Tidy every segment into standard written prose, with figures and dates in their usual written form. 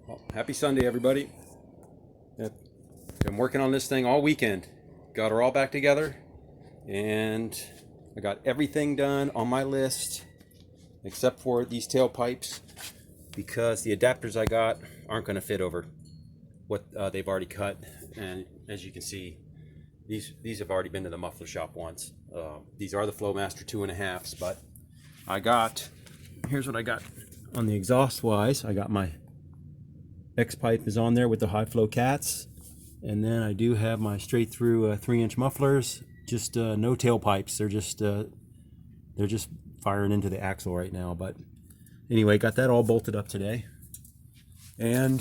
Well, happy Sunday, everybody. Been working on this thing all weekend. Got her all back together, and I got everything done on my list except for these tailpipes, because the adapters I got aren't going to fit over what they've already cut. And as you can see, these have already been to the muffler shop once. These are the Flowmaster 2.5s, but here's what I got on the exhaust wise. I got my X pipe is on there with the high flow cats, and then I do have my straight through 3-inch mufflers, just no tailpipes. They're just firing into the axle right now. But anyway, got that all bolted up today, and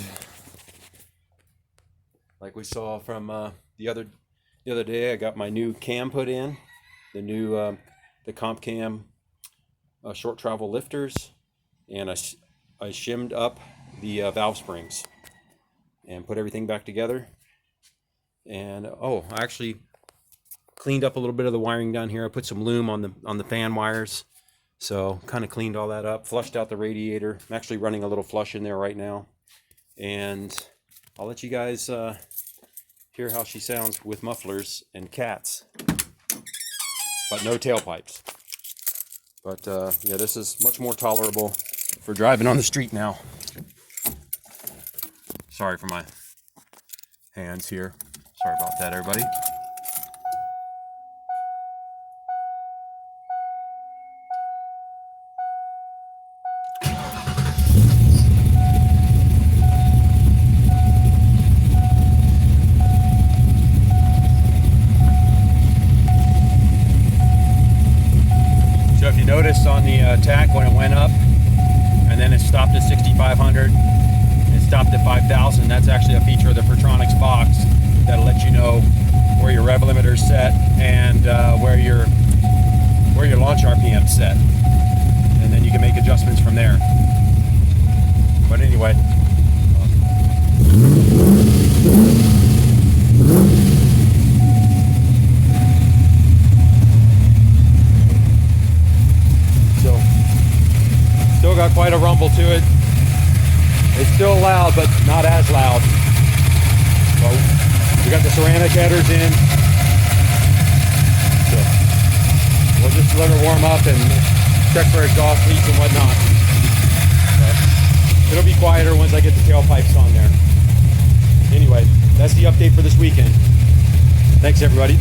like we saw from the other day, I got my new cam put in, the new the comp cam short travel lifters, and I shimmed up the valve springs and put everything back together. And I actually cleaned up a little bit of the wiring down here. I put some loom on the fan wires, so kind of cleaned all that up, flushed out the radiator. I'm actually running a little flush in there right now, and I'll let you guys hear how she sounds with mufflers and cats, but no tailpipes. But yeah, this is much more tolerable for driving on the street now. Sorry for my hands here. Sorry about that, everybody. So if you notice on the tack, when it went up and then it stopped at 6,500, it stopped at 5,000. That's actually a feature of the Pertronics box that'll let you know where your rev limiter is set and where your launch RPM is set, and then you can make adjustments from there. But anyway, so still got quite a rumble to it. It's still loud, but not as loud. So we got the ceramic headers in. So we'll just let her warm up and check for exhaust leaks and whatnot. But it'll be quieter once I get the tailpipes on there. Anyway, that's the update for this weekend. Thanks, everybody.